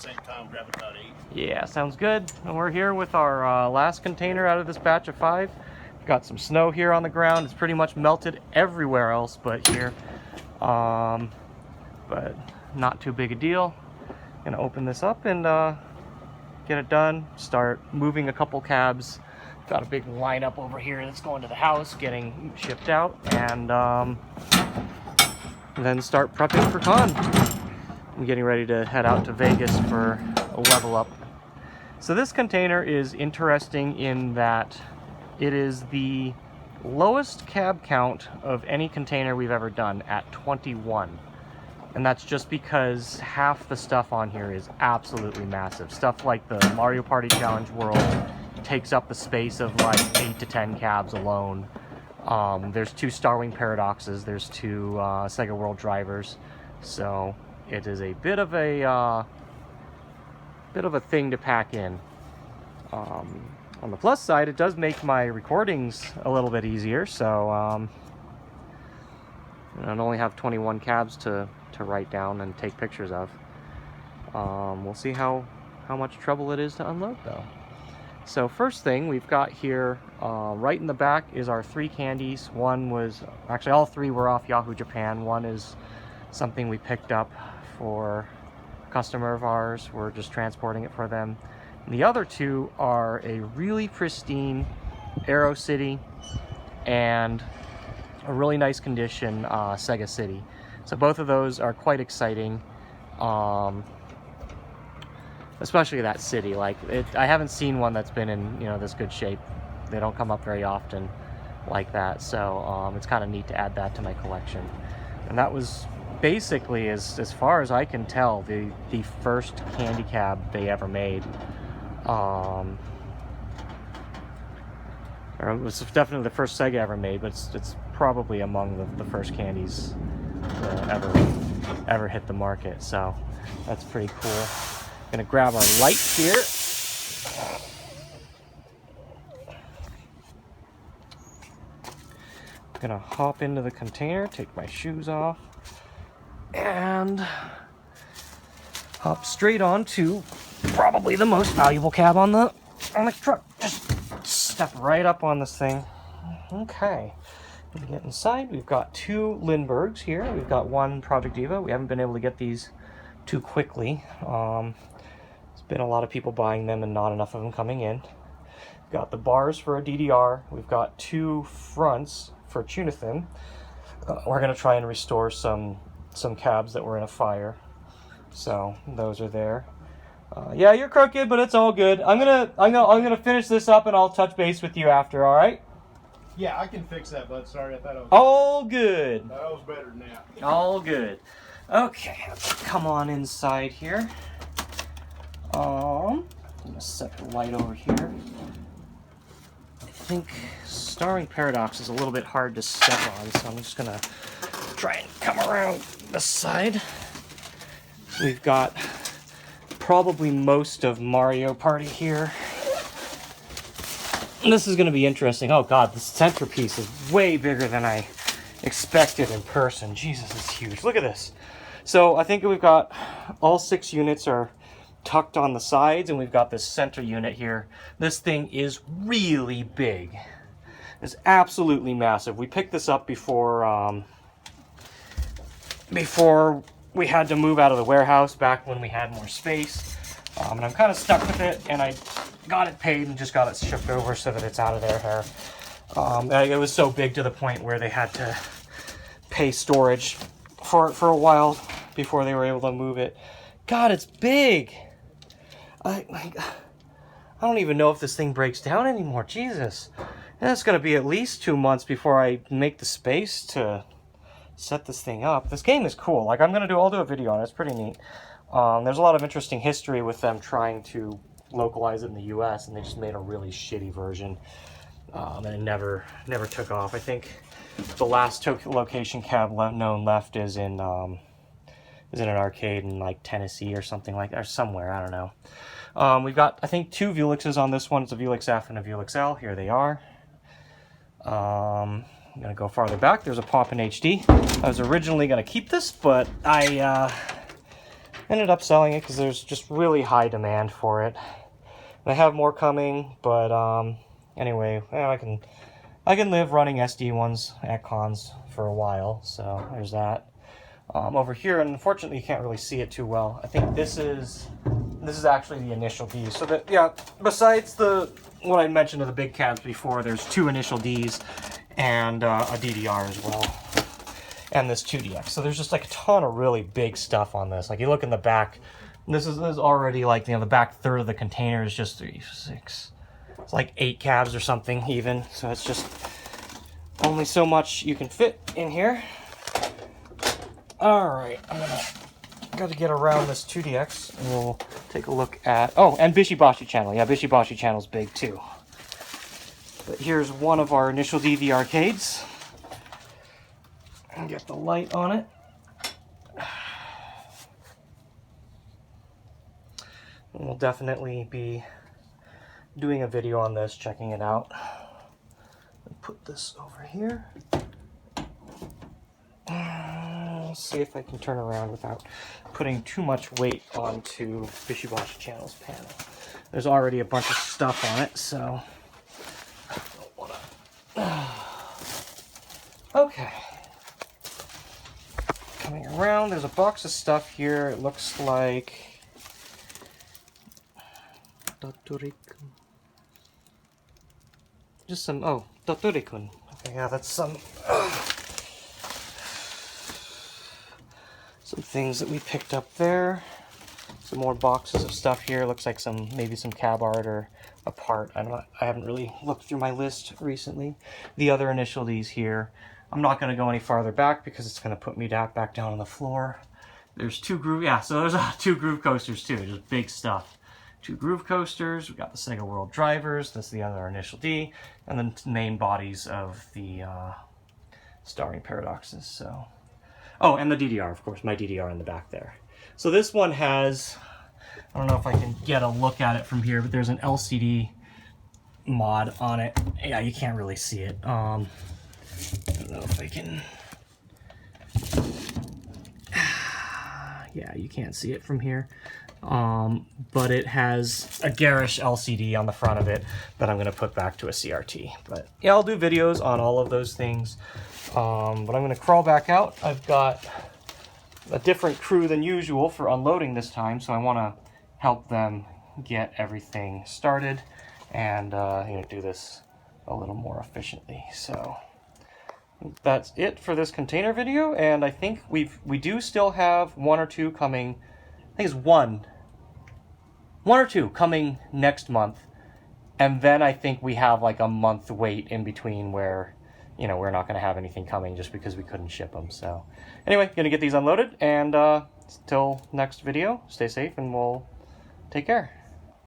same time, grab about 8. Yeah, sounds good. And we're here with our last container out of this batch of 5. We've got some snow here on the ground. It's pretty much melted everywhere else but here. But not too big a deal. Gonna open this up and get it done. Start moving a couple cabs. Got a big lineup over here that's going to the house, getting shipped out, and then start prepping for con. I'm getting ready to head out to Vegas for a level up. So this container is interesting in that it is the lowest cab count of any container we've ever done at 21. And that's just because half the stuff on here is absolutely massive. Stuff like the Mario Party Challenge World takes up the space of like 8 to 10 cabs alone. There's 2 Starwing Paradoxes, there's 2 Sega World Drivers. So it is a bit of a thing to pack in. On the plus side, it does make my recordings a little bit easier. So I don't only have 21 cabs to write down and take pictures of. We'll see how much trouble it is to unload though. So first thing we've got here, right in the back is our 3 candies. One was, actually all 3 were off Yahoo Japan. One is something we picked up for a customer of ours. We're just transporting it for them. And the other 2 are a really pristine Aero City and a really nice condition Sega City. So both of those are quite exciting, especially that city. Like I haven't seen one that's been in this good shape. They don't come up very often like that. So it's kind of neat to add that to my collection. And that was basically, as far as I can tell, the first candy cab they ever made. Or it was definitely the first Sega ever made, but it's probably among the first candies ever hit the market. So that's pretty cool. Gonna grab our lights here. Gonna hop into the container, take my shoes off, and hop straight on to probably the most valuable cab on the truck. Just step right up on this thing. Okay. We get inside. We've got 2 Lindberghs here. We've got 1 Project Diva. We haven't been able to get these too quickly. There's been a lot of people buying them and not enough of them coming in. We've got the bars for a DDR. We've got 2 fronts for Tunathin. We're going to try and restore some cabs that were in a fire. So those are there. Yeah, you're crooked, but it's all good. I'm gonna finish this up and I'll touch base with you after. All right? Yeah, I can fix that, bud. Sorry, I thought I was... All good. I was better than that. All good. Okay, let's come on inside here. I'm gonna set the light over here. I think Starwing Paradox is a little bit hard to step on, so I'm just gonna try and come around this side. We've got probably most of Mario Party here. And this is going to be interesting. Oh god, the centerpiece is way bigger than I expected in person. Jesus, it's huge. Look at this. So I think we've got all 6 units are tucked on the sides, and we've got this center unit here. This thing is really big. It's absolutely massive. We picked this up before we had to move out of the warehouse, back when we had more space. And I'm kind of stuck with it, and I got it paid and just got it shipped over so that it's out of their hair. It was so big to the point where they had to pay storage for it for a while before they were able to move it. God, it's big! I don't even know if this thing breaks down anymore. Jesus. And it's going to be at least 2 months before I make the space to set this thing up. This game is cool. Like, I'll do a video on it. It's pretty neat. There's a lot of interesting history with them trying to localize it in the US, and they just made a really shitty version. And it never took off. I think the last location cab known left is in an arcade in like Tennessee or something like that, or somewhere, I don't know. We've got, I think, 2 Vulixes on this one. It's a Vulix F and a Vulix L. Here they are. I'm going to go farther back. There's a Pop in HD. I was originally going to keep this, but I ended up selling it because there's just really high demand for it. I have more coming, but anyway, I can live running SD ones at cons for a while, so there's that. Over here, unfortunately, you can't really see it too well. I think this is actually the Initial D. So that, yeah, besides what I mentioned of the big cabs before, there's 2 Initial Ds and a DDR as well, and this 2DX. So there's just like a ton of really big stuff on this. Like you look in the back, this is already like, you know, the back third of the container is just 3, 6. It's like 8 cabs or something even. So it's just only so much you can fit in here. All right, got to get around this 2DX and we'll take a look at, oh, and Bishibashi channel. Yeah, Bishibashi channel's big too. But here's one of our Initial D arcades. And get the light on it. And we'll definitely be doing a video on this, checking it out. Put this over here. Let's see if I can turn around without putting too much weight onto Bishibashi channel's panel. There's already a bunch of stuff on it, so I don't wanna... Okay. Coming around, there's a box of stuff here. It looks like just some, oh, Totori-kun. Okay, yeah, that's some things that we picked up there. Some more boxes of stuff here. Looks like maybe some cab art or a part. I haven't really looked through my list recently. The other Initial D's here. I'm not going to go any farther back because it's going to put me back down on the floor. There's 2 groove, yeah, so there's 2 groove coasters too, just big stuff. 2 groove coasters, we got the Sega World drivers, that's the other Initial D, and then main bodies of the Starwing Paradoxes, so. Oh, and the DDR, of course, my DDR in the back there. So this one has, I don't know if I can get a look at it from here, but there's an LCD mod on it. Yeah, you can't really see it. I don't know if I can. Yeah, you can't see it from here. But it has a garish LCD on the front of it that I'm going to put back to a CRT. But yeah, I'll do videos on all of those things. But I'm going to crawl back out. I've got a different crew than usual for unloading this time, so I want to help them get everything started and do this a little more efficiently. So that's it for this container video, and I think we do still have 1 or 2 coming. I think it's one or two coming next month, and then I think we have like a month wait in between where, you know, we're not going to have anything coming just because we couldn't ship them. So anyway, gonna get these unloaded, and till next video, stay safe and we'll take care.